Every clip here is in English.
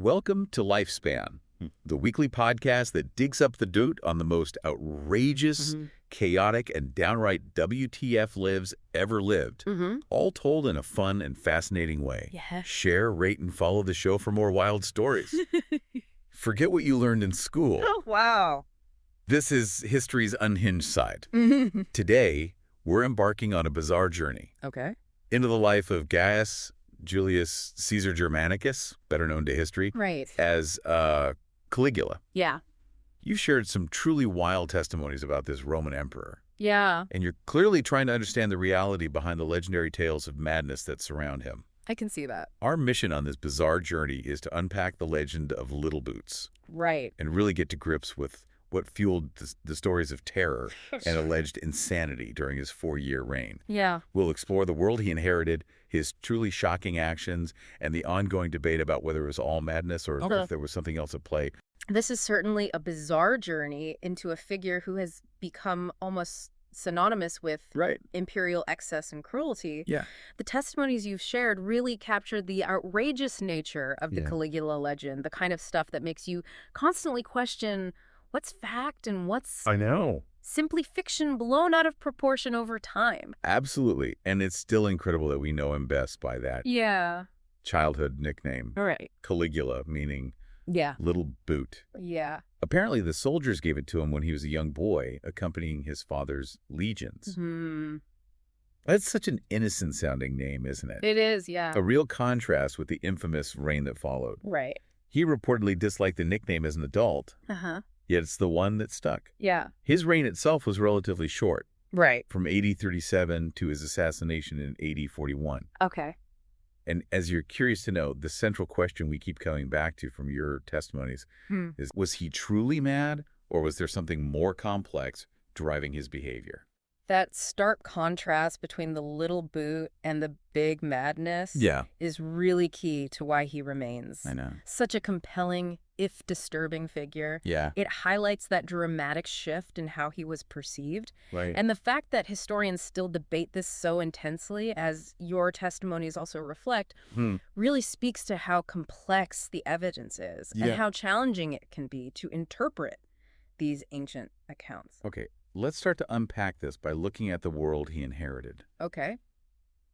Welcome to Lifespan, the weekly podcast that digs up the dirt on the most outrageous, chaotic, and downright WTF lives ever lived, all told in a fun and fascinating way. Yeah. Share, rate, and follow the show for more wild stories. Forget what you learned in school. Oh, wow. This is history's unhinged side. Today, we're embarking on a bizarre journey Okay. into the life of Gaius Julius Caesar Germanicus, better known to history, Right. as Caligula. Yeah. You've shared some truly wild testimonies about this Roman emperor, Yeah. and you're clearly trying to understand the reality behind the legendary tales of madness that surround him. I can see that. Our mission on this bizarre journey is to unpack the legend of Little Boots Right. and really get to grips with what fueled the stories of terror and alleged insanity during his 4-year reign. Yeah. We'll explore the world he inherited, his truly shocking actions, and the ongoing debate about whether it was all madness or if there was something else at play. This is certainly a bizarre journey into a figure who has become almost synonymous with imperial excess and cruelty. Yeah. The testimonies you've shared really captured the outrageous nature of the Caligula legend, the kind of stuff that makes you constantly question what's fact and what's simply fiction blown out of proportion over time. Absolutely. And it's still incredible that we know him best by that childhood nickname. All right. Caligula, meaning Yeah. little boot. Yeah. Apparently, the soldiers gave it to him when he was a young boy, accompanying his father's legions. That's such an innocent-sounding name, isn't it? It is, yeah. A real contrast with the infamous reign that followed. Right. He reportedly disliked the nickname as an adult, yet it's the one that stuck. Yeah. His reign itself was relatively short, Right. from AD 37 to his assassination in AD 41. Okay. And as you're curious to know, the central question we keep coming back to from your testimonies is, was he truly mad, or was there something more complex driving his behavior? That stark contrast between the little boot and the big madness is really key to why he remains. I know. Such a compelling, if disturbing figure. Yeah. It highlights that dramatic shift in how he was perceived. Right. And the fact that historians still debate this so intensely, as your testimonies also reflect, really speaks to how complex the evidence is and how challenging it can be to interpret these ancient accounts. Okay. Let's start to unpack this by looking at the world he inherited. Okay.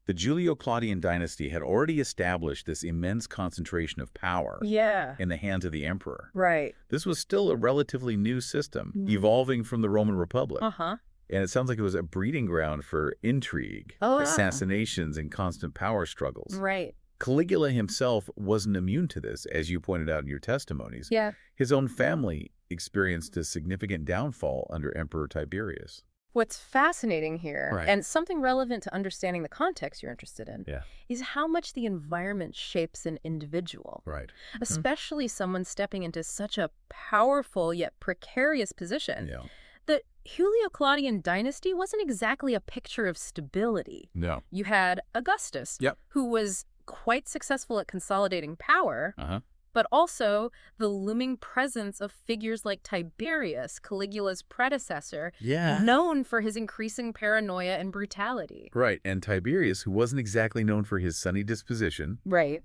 The Julio-Claudian dynasty had already established this immense concentration of power in the hands of the emperor. Right. This was still a relatively new system, evolving from the Roman Republic. Uh-huh. And it sounds like it was a breeding ground for intrigue, assassinations, and constant power struggles. Right. Caligula himself wasn't immune to this, as you pointed out in your testimonies. Yeah. His own family experienced a significant downfall under Emperor Tiberius. What's fascinating here, and something relevant to understanding the context you're interested in, is how much the environment shapes an individual. Right. Especially someone stepping into such a powerful yet precarious position. Yeah. The Julio-Claudian dynasty wasn't exactly a picture of stability. No. You had Augustus, who was quite successful at consolidating power, but also the looming presence of figures like Tiberius, Caligula's predecessor, known for his increasing paranoia and brutality. Right, and Tiberius, who wasn't exactly known for his sunny disposition,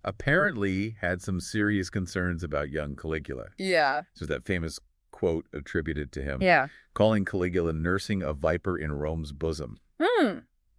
apparently had some serious concerns about young Caligula. Yeah. So that famous quote attributed to him, calling Caligula nursing a viper in Rome's bosom.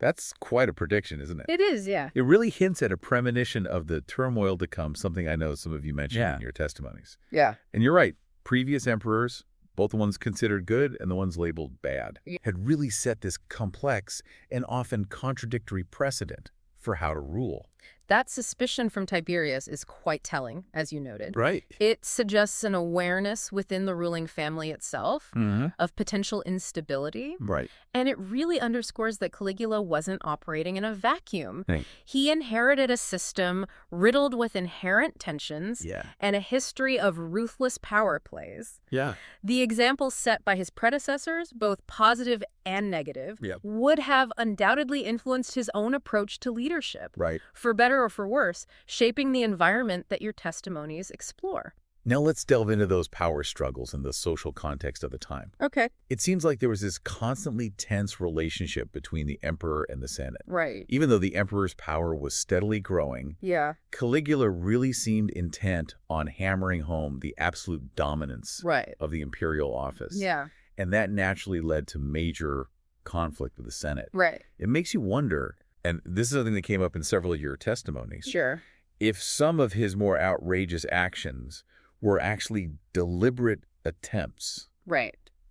That's quite a prediction, isn't it? It is, yeah. It really hints at a premonition of the turmoil to come, something I know some of you mentioned in your testimonies. Yeah. And you're right. Previous emperors, both the ones considered good and the ones labeled bad, had really set this complex and often contradictory precedent for how to rule. That suspicion from Tiberius is quite telling, as you noted. Right. It suggests an awareness within the ruling family itself of potential instability. Right. And it really underscores that Caligula wasn't operating in a vacuum. He inherited a system riddled with inherent tensions and a history of ruthless power plays. The examples set by his predecessors, both positive and negative, would have undoubtedly influenced his own approach to leadership. Right. For better or for worse, shaping the environment that your testimonies explore. Now let's delve into those power struggles in the social context of the time. Okay. It seems like there was this constantly tense relationship between the emperor and the Senate. Right. Even though the emperor's power was steadily growing, Yeah. Caligula really seemed intent on hammering home the absolute dominance of the imperial office. Yeah. And that naturally led to major conflict with the Senate. Right. It makes you wonder, and this is something that came up in several of your testimonies. Sure. If some of his more outrageous actions were actually deliberate attempts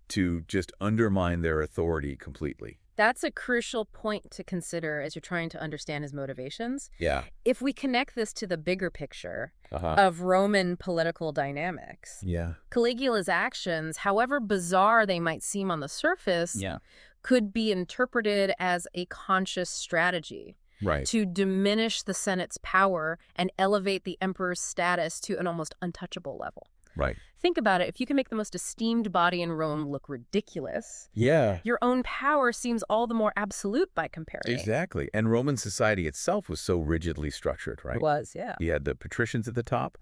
to just undermine their authority completely. That's a crucial point to consider as you're trying to understand his motivations. Yeah. If we connect this to the bigger picture of Roman political dynamics, Caligula's actions, however bizarre they might seem on the surface, could be interpreted as a conscious strategy to diminish the Senate's power and elevate the emperor's status to an almost untouchable level. Right. Think about it. If you can make the most esteemed body in Rome look ridiculous, your own power seems all the more absolute by comparison. Exactly. And Roman society itself was so rigidly structured, right? It was, yeah. You had the patricians at the top,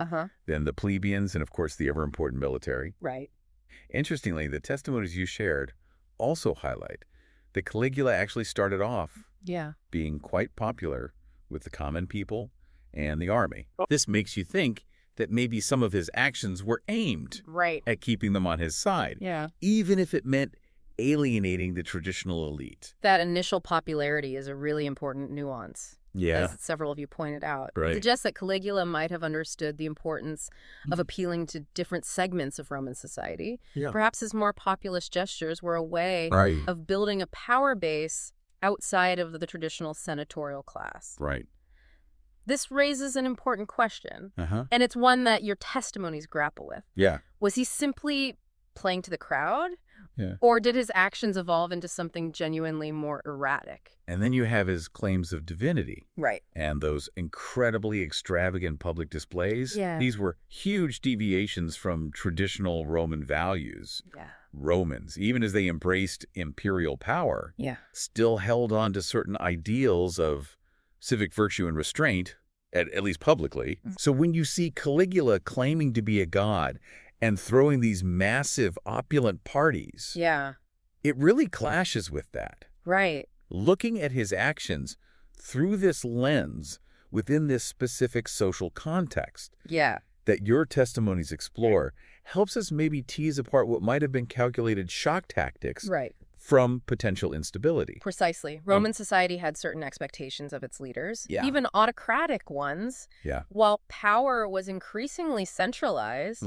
then the plebeians, and of course the ever-important military. Right. Interestingly, the testimonies you shared also highlight that Caligula actually started off being quite popular with the common people and the army. This makes you think that maybe some of his actions were aimed at keeping them on his side, even if it meant alienating the traditional elite. That initial popularity is a really important nuance, as several of you pointed out. It suggests that Caligula might have understood the importance of appealing to different segments of Roman society. Perhaps his more populist gestures were a way of building a power base outside of the traditional senatorial class. This raises an important question, and it's one that your testimonies grapple with. Was he simply playing to the crowd, or did his actions evolve into something genuinely more erratic? And then you have his claims of divinity. And those incredibly extravagant public displays. These were huge deviations from traditional Roman values. Romans, even as they embraced imperial power, still held on to certain ideals of civic virtue and restraint, at least publicly. So when you see Caligula claiming to be a god and throwing these massive opulent parties, it really clashes with that. Looking at his actions through this lens within this specific social context that your testimonies explore helps us maybe tease apart what might have been calculated shock tactics from potential instability. Precisely. Roman society had certain expectations of its leaders, even autocratic ones. While power was increasingly centralized,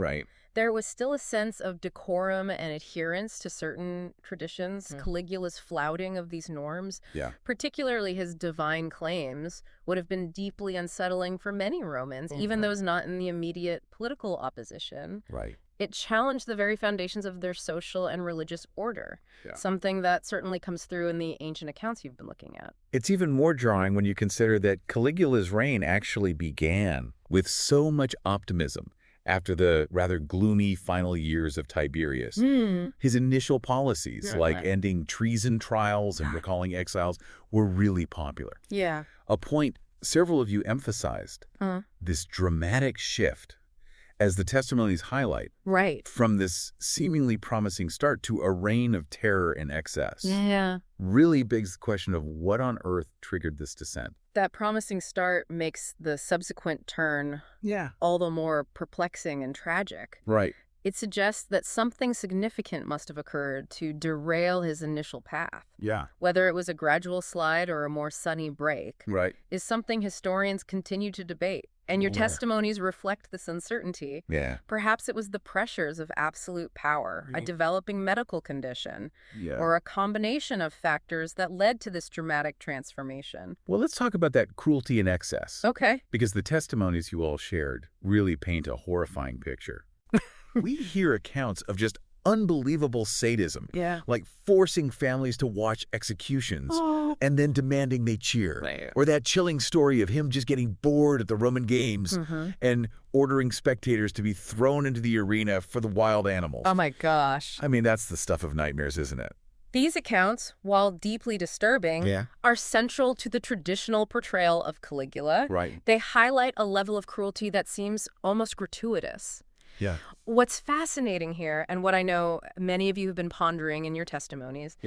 there was still a sense of decorum and adherence to certain traditions. Caligula's flouting of these norms, particularly his divine claims, would have been deeply unsettling for many Romans, even those not in the immediate political opposition. It challenged the very foundations of their social and religious order, something that certainly comes through in the ancient accounts you've been looking at. It's even more jarring when you consider that Caligula's reign actually began with so much optimism after the rather gloomy final years of Tiberius. His initial policies, like ending treason trials and recalling exiles, were really popular. A point several of you emphasized, this dramatic shift, as the testimonies highlight, from this seemingly promising start to a reign of terror and excess, really begs the question of what on earth triggered this descent. That promising start makes the subsequent turn all the more perplexing and tragic. It suggests that something significant must have occurred to derail his initial path. Whether it was a gradual slide or a more sunny break is something historians continue to debate. And your testimonies reflect this uncertainty. Perhaps it was the pressures of absolute power, a developing medical condition, or a combination of factors that led to this dramatic transformation. Well, let's talk about that cruelty and excess. Because the testimonies you all shared really paint a horrifying picture. We hear accounts of just unbelievable sadism, like forcing families to watch executions and then demanding they cheer. Or that chilling story of him just getting bored at the Roman games and ordering spectators to be thrown into the arena for the wild animals. Oh my gosh. I mean, that's the stuff of nightmares, isn't it? These accounts, while deeply disturbing, are central to the traditional portrayal of Caligula. They highlight a level of cruelty that seems almost gratuitous. Yeah. What's fascinating here, and what I know many of you have been pondering in your testimonies,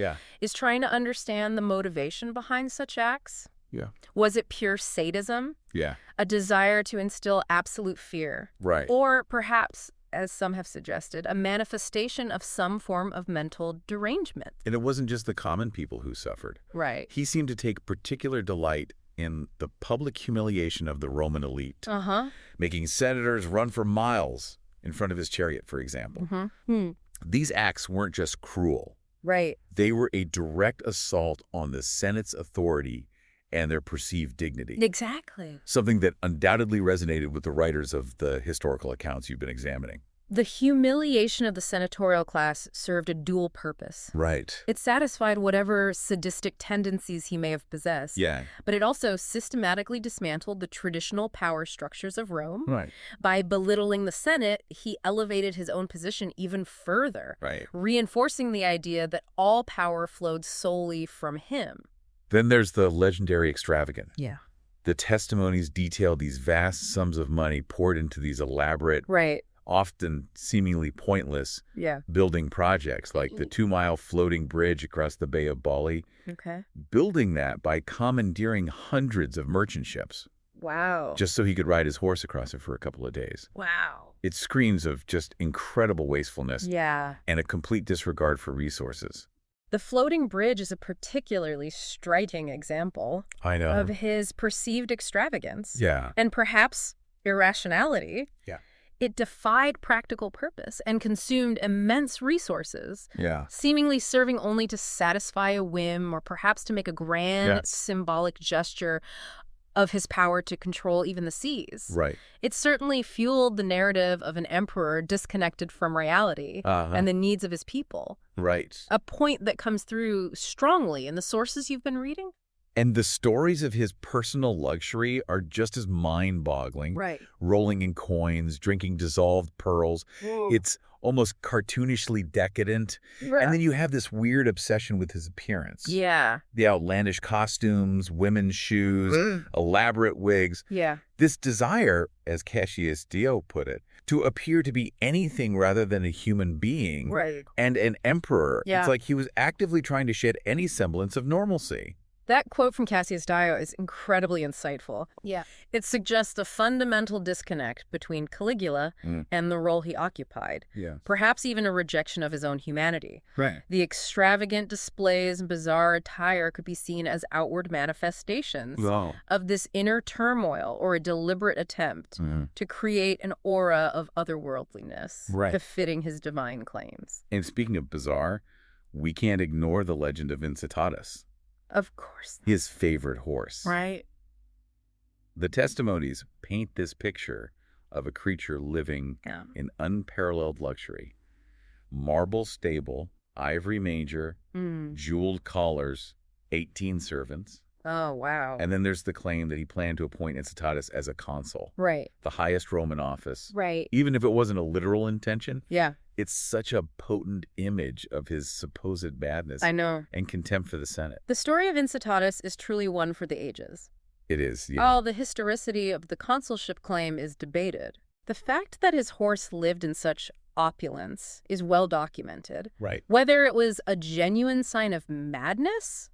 is trying to understand the motivation behind such acts. Yeah. Was it pure sadism? Yeah. A desire to instill absolute fear? Right. Or perhaps, as some have suggested, a manifestation of some form of mental derangement? And it wasn't just the common people who suffered. Right. He seemed to take particular delight in the public humiliation of the Roman elite, making senators run for miles in front of his chariot, for example. These acts weren't just cruel. Right. They were a direct assault on the Senate's authority and their perceived dignity. Exactly. Something that undoubtedly resonated with the writers of the historical accounts you've been examining. The humiliation of the senatorial class served a dual purpose. Right. It satisfied whatever sadistic tendencies he may have possessed. Yeah. But it also systematically dismantled the traditional power structures of Rome. Right. By belittling the Senate, he elevated his own position even further, reinforcing the idea that all power flowed solely from him. Then there's the legendary extravagant. Yeah. The testimonies detail these vast sums of money poured into these elaborate, often seemingly pointless building projects, like the 2-mile floating bridge across the Bay of Bali. Building that by commandeering hundreds of merchant ships. Wow. Just so he could ride his horse across it for a couple of days. Wow. It screams of just incredible wastefulness and a complete disregard for resources. The floating bridge is a particularly striking example of his perceived extravagance and perhaps irrationality. It defied practical purpose and consumed immense resources, seemingly serving only to satisfy a whim or perhaps to make a grand symbolic gesture of his power to control even the seas. It certainly fueled the narrative of an emperor disconnected from reality and the needs of his people. A point that comes through strongly in the sources you've been reading. And the stories of his personal luxury are just as mind-boggling. Rolling in coins, drinking dissolved pearls. It's almost cartoonishly decadent. And then you have this weird obsession with his appearance. The outlandish costumes, women's shoes, elaborate wigs. This desire, as Cassius Dio put it, to appear to be anything rather than a human being and an emperor. It's like he was actively trying to shed any semblance of normalcy. That quote from Cassius Dio is incredibly insightful. It suggests a fundamental disconnect between Caligula and the role he occupied. Perhaps even a rejection of his own humanity. The extravagant displays and bizarre attire could be seen as outward manifestations of this inner turmoil or a deliberate attempt to create an aura of otherworldliness befitting his divine claims. And speaking of bizarre, we can't ignore the legend of Incitatus. Of course. His favorite horse. The testimonies paint this picture of a creature living in unparalleled luxury. Marble stable, ivory manger, jeweled collars, 18 servants. Oh, wow. And then there's the claim that he planned to appoint Incitatus as a consul. The highest Roman office. Even if it wasn't a literal intention. It's such a potent image of his supposed madness. And contempt for the Senate. The story of Incitatus is truly one for the ages. It is, Oh, the historicity of the consulship claim is debated. The fact that his horse lived in such opulence is well documented. Whether it was a genuine sign of madness,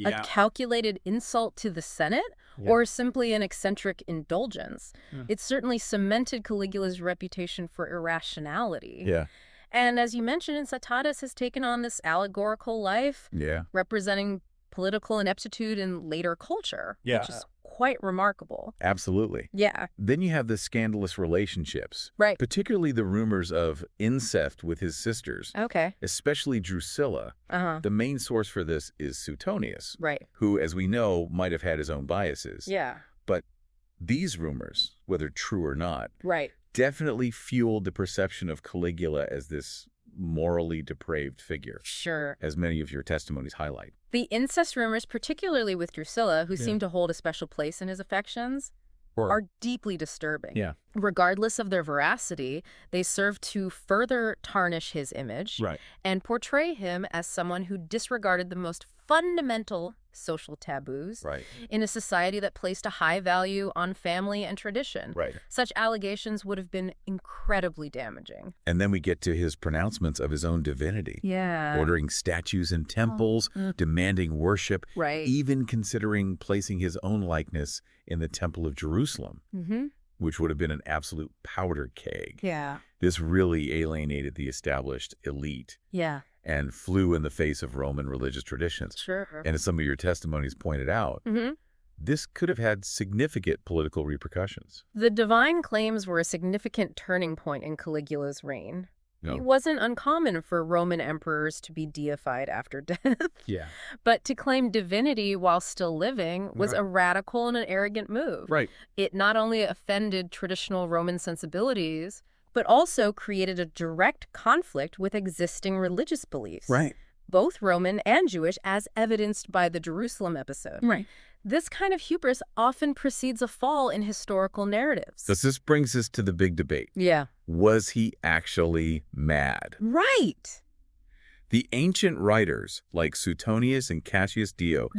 a calculated insult to the Senate, or simply an eccentric indulgence, it certainly cemented Caligula's reputation for irrationality. And as you mentioned, Incitatus has taken on this allegorical life, representing political ineptitude in later culture, which is quite remarkable. Absolutely. Then you have the scandalous relationships. Particularly the rumors of incest with his sisters. Especially Drusilla. The main source for this is Suetonius. Who, as we know, might have had his own biases. But these rumors, whether true or not, definitely fueled the perception of Caligula as this morally depraved figure. As many of your testimonies highlight. The incest rumors, particularly with Drusilla, who seemed to hold a special place in his affections, are deeply disturbing. Regardless of their veracity, they serve to further tarnish his image and portray him as someone who disregarded the most fundamental social taboos Right. in a society that placed a high value on family and tradition. Right. Such allegations would have been incredibly damaging. And then we get to his pronouncements of his own divinity. Yeah. Ordering statues in temples, demanding worship, Right. even considering placing his own likeness in the Temple of Jerusalem, which would have been an absolute powder keg. Yeah. This really alienated the established elite. Yeah. And flew in the face of Roman religious traditions. Sure. And as some of your testimonies pointed out, this could have had significant political repercussions. The divine claims were a significant turning point in Caligula's reign. No. It wasn't uncommon for Roman emperors to be deified after death. Yeah. But to claim divinity while still living was a radical and an arrogant move. Right. It not only offended traditional Roman sensibilities, but also created a direct conflict with existing religious beliefs. Right. Both Roman and Jewish, as evidenced by the Jerusalem episode. Right. This kind of hubris often precedes a fall in historical narratives. So this brings us to the big debate. Yeah. Was he actually mad? Right. The ancient writers, like Suetonius and Cassius Dio,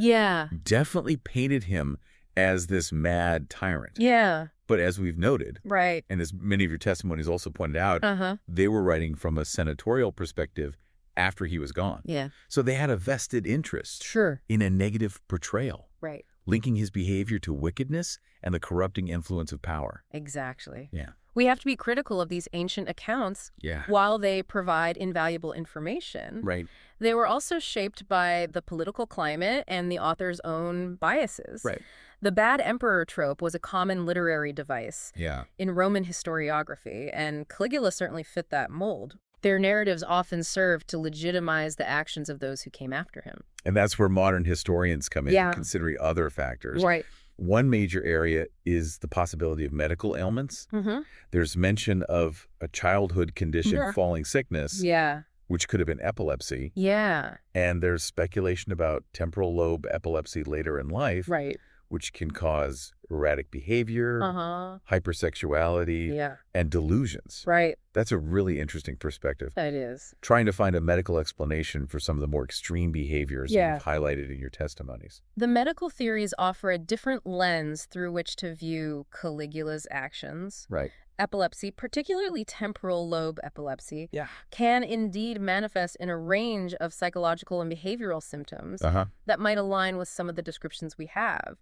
definitely painted him as this mad tyrant. Yeah. But as we've noted, right, and as many of your testimonies also pointed out, they were writing from a senatorial perspective after he was gone. Yeah. So they had a vested interest in a negative portrayal, right, linking his behavior to wickedness and the corrupting influence of power. Exactly. Yeah. We have to be critical of these ancient accounts. While they provide invaluable information, they were also shaped by the political climate and the author's own biases. Right. The bad emperor trope was a common literary device in Roman historiography, and Caligula certainly fit that mold. Their narratives often served to legitimize the actions of those who came after him. And that's where modern historians come in, considering other factors. Right. One major area is the possibility of medical ailments. There's mention of a childhood condition, falling sickness, which could have been epilepsy. And there's speculation about temporal lobe epilepsy later in life, which can cause erratic behavior, hypersexuality, and delusions. That's a really interesting perspective. That is. Trying to find a medical explanation for some of the more extreme behaviors you've highlighted in your testimonies. The medical theories offer a different lens through which to view Caligula's actions. Right. Epilepsy, particularly temporal lobe epilepsy, can indeed manifest in a range of psychological and behavioral symptoms that might align with some of the descriptions we have.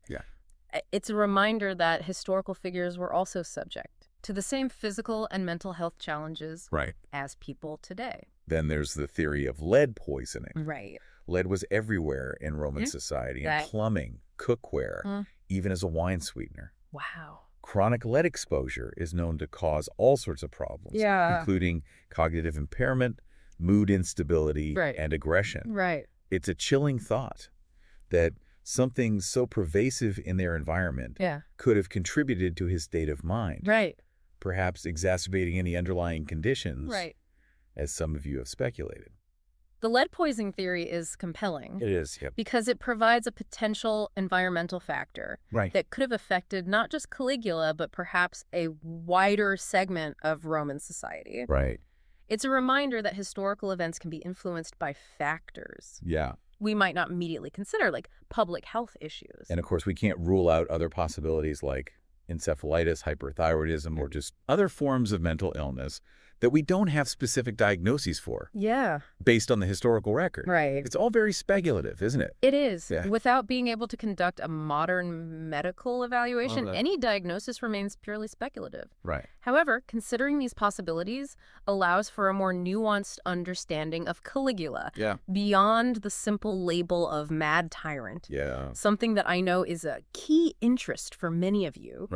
It's a reminder that historical figures were also subject to the same physical and mental health challenges as people today. Then there's the theory of lead poisoning. Right. Lead was everywhere in Roman society, in plumbing, cookware, even as a wine sweetener. Wow. Chronic lead exposure is known to cause all sorts of problems, including cognitive impairment, mood instability, and aggression. Right. It's a chilling thought that something so pervasive in their environment could have contributed to his state of mind, perhaps exacerbating any underlying conditions, as some of you have speculated. The lead poisoning theory is compelling. It is, because it provides a potential environmental factor that could have affected not just Caligula, but perhaps a wider segment of Roman society. Right. It's a reminder that historical events can be influenced by factors we might not immediately consider, like public health issues. And of course, we can't rule out other possibilities like encephalitis, hyperthyroidism, or just other forms of mental illness that we don't have specific diagnoses for. Based on the historical record. It's all very speculative, isn't it? It is. Without being able to conduct a modern medical evaluation, any diagnosis remains purely speculative. However, considering these possibilities allows for a more nuanced understanding of Caligula beyond the simple label of mad tyrant. Something that I know is a key interest for many of you.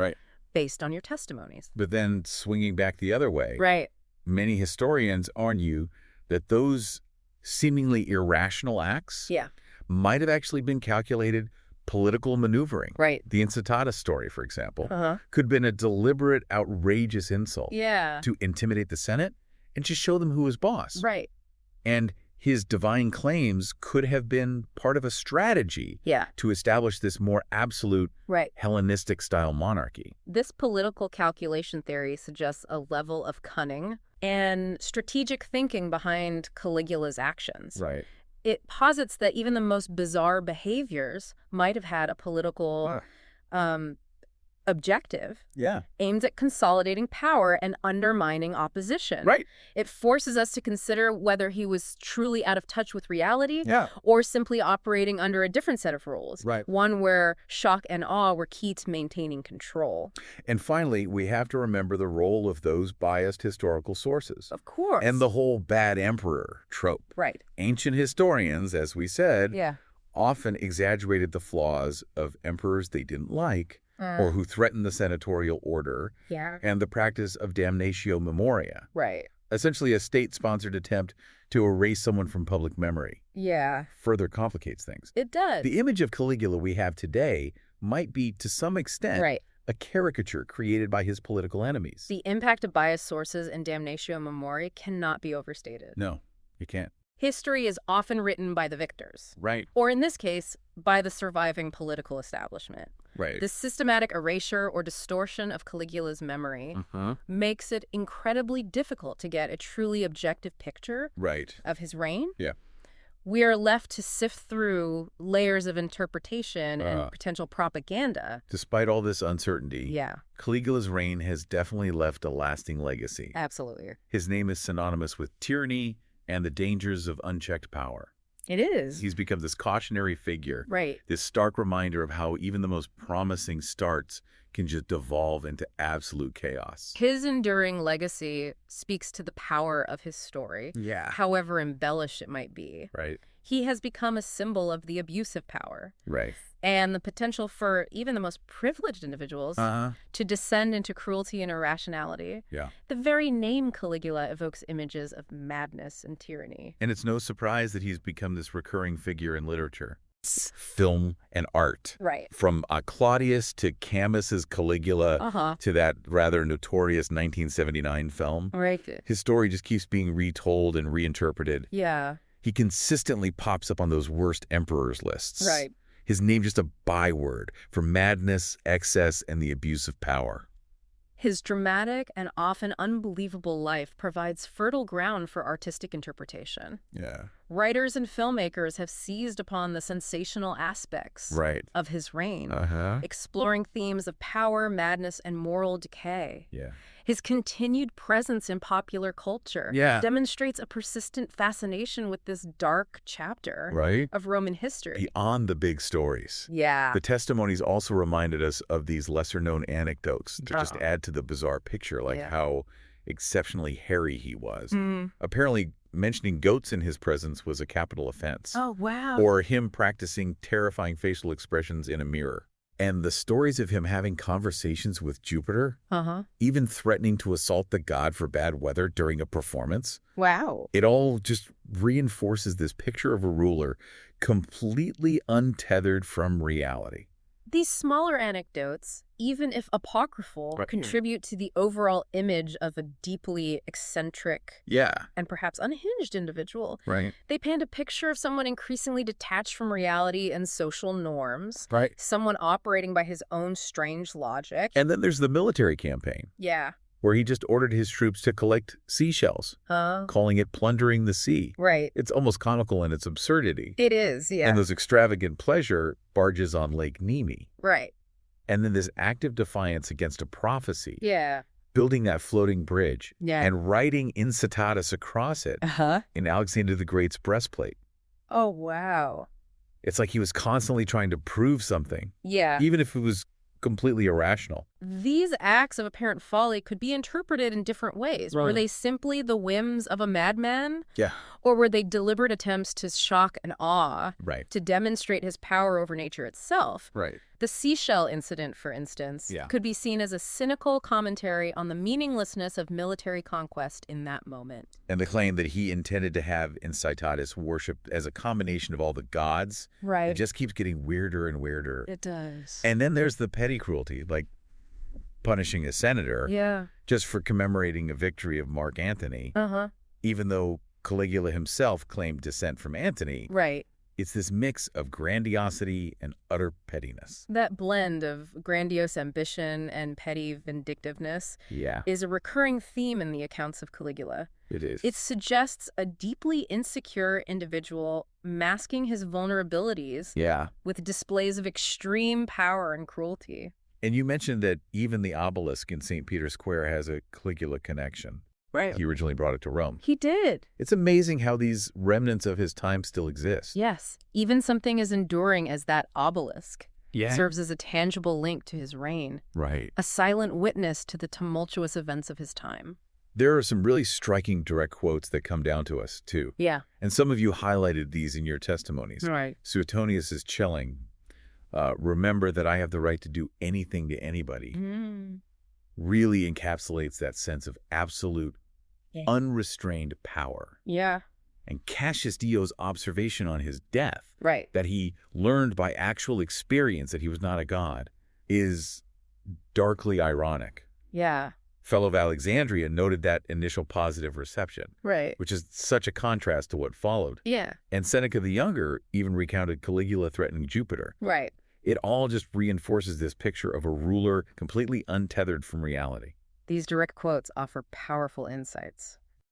Based on your testimonies. But then swinging back the other way. Many historians argue that those seemingly irrational acts might have actually been calculated political maneuvering. The Incitatus story, for example, could have been a deliberate, outrageous insult to intimidate the Senate and just show them who was boss. And his divine claims could have been part of a strategy to establish this more absolute Hellenistic-style monarchy. This political calculation theory suggests a level of cunning and strategic thinking behind Caligula's actions. It posits that even the most bizarre behaviors might have had a political objective aimed at consolidating power and undermining opposition. Right. It forces us to consider whether he was truly out of touch with reality or simply operating under a different set of rules, one where shock and awe were key to maintaining control. And finally, we have to remember the role of those biased historical sources. Of course. And the whole bad emperor trope. Right. Ancient historians, as we said, often exaggerated the flaws of emperors they didn't like, or who threatened the senatorial order, and the practice of damnatio memoria. Right. Essentially a state-sponsored attempt to erase someone from public memory. Yeah. Further complicates things. It does. The image of Caligula we have today might be, to some extent, a caricature created by his political enemies. The impact of biased sources and damnatio memoria cannot be overstated. No, you can't. History is often written by the victors. Right. Or in this case, by the surviving political establishment. Right. This systematic erasure or distortion of Caligula's memory makes it incredibly difficult to get a truly objective picture of his reign. Yeah. We are left to sift through layers of interpretation and potential propaganda. Despite all this uncertainty, Caligula's reign has definitely left a lasting legacy. Absolutely. His name is synonymous with tyranny and the dangers of unchecked power. It is. He's become this cautionary figure, right? This stark reminder of how even the most promising starts can just devolve into absolute chaos. His enduring legacy speaks to the power of his story, however embellished it might be. Right. He has become a symbol of the abuse of power. Right. And the potential for even the most privileged individuals to descend into cruelty and irrationality. Yeah. The very name Caligula evokes images of madness and tyranny. And it's no surprise that he's become this recurring figure in literature, film, and art. Right. From Claudius to Camus's Caligula to that rather notorious 1979 film. Right. His story just keeps being retold and reinterpreted. Yeah. He consistently pops up on those worst emperors lists. Right. His name just a byword for madness, excess, and the abuse of power. His dramatic and often unbelievable life provides fertile ground for artistic interpretation. Yeah. Writers and filmmakers have seized upon the sensational aspects of his reign, exploring themes of power, madness, and moral decay. Yeah. His continued presence in popular culture demonstrates a persistent fascination with this dark chapter of Roman history. Beyond the big stories. Yeah. The testimonies also reminded us of these lesser-known anecdotes to just add to the bizarre picture, like how exceptionally hairy he was. Apparently, mentioning goats in his presence was a capital offense. Oh, wow. Or him practicing terrifying facial expressions in a mirror. And the stories of him having conversations with Jupiter, even threatening to assault the god for bad weather during a performance. Wow. It all just reinforces this picture of a ruler completely untethered from reality. These smaller anecdotes, even if apocryphal, contribute to the overall image of a deeply eccentric and perhaps unhinged individual. Right. They paint a picture of someone increasingly detached from reality and social norms. Right. Someone operating by his own strange logic. And then there's the military campaign. Yeah. Where he just ordered his troops to collect seashells, calling it plundering the sea. Right. It's almost comical in its absurdity. It is, yeah. And those extravagant pleasure barges on Lake Nemi. Right. And then this active defiance against a prophecy. Yeah. Building that floating bridge. Yeah. And writing incitatus across it in Alexander the Great's breastplate. Oh, wow. It's like he was constantly trying to prove something. Yeah. Even if it was completely irrational. These acts of apparent folly could be interpreted in different ways. Right. Were they simply the whims of a madman? Yeah. Or were they deliberate attempts to shock and awe? Right. To demonstrate his power over nature itself? Right. The seashell incident, for instance, could be seen as a cynical commentary on the meaninglessness of military conquest in that moment. And the claim that he intended to have incitatus worshipped as a combination of all the gods. Right. It just keeps getting weirder and weirder. It does. And then there's the petty cruelty, like punishing a senator just for commemorating a victory of Mark Antony, even though Caligula himself claimed descent from Antony. Right. It's this mix of grandiosity and utter pettiness. That blend of grandiose ambition and petty vindictiveness is a recurring theme in the accounts of Caligula. It is. It suggests a deeply insecure individual masking his vulnerabilities with displays of extreme power and cruelty. And you mentioned that even the obelisk in St. Peter's Square has a Caligula connection. Right. He originally brought it to Rome. He did. It's amazing how these remnants of his time still exist. Yes. Even something as enduring as that obelisk serves as a tangible link to his reign. Right. A silent witness to the tumultuous events of his time. There are some really striking direct quotes that come down to us, too. Yeah. And some of you highlighted these in your testimonies. Right. Suetonius is chilling. Remember that I have the right to do anything to anybody. Really encapsulates that sense of absolute, unrestrained power. Yeah. And Cassius Dio's observation on his death, right, that he learned by actual experience that he was not a god, is darkly ironic. Yeah. Fellow of Alexandria noted that initial positive reception, right, which is such a contrast to what followed. Yeah. And Seneca the Younger even recounted Caligula threatening Jupiter. Right. It all just reinforces this picture of a ruler completely untethered from reality. These direct quotes offer powerful insights.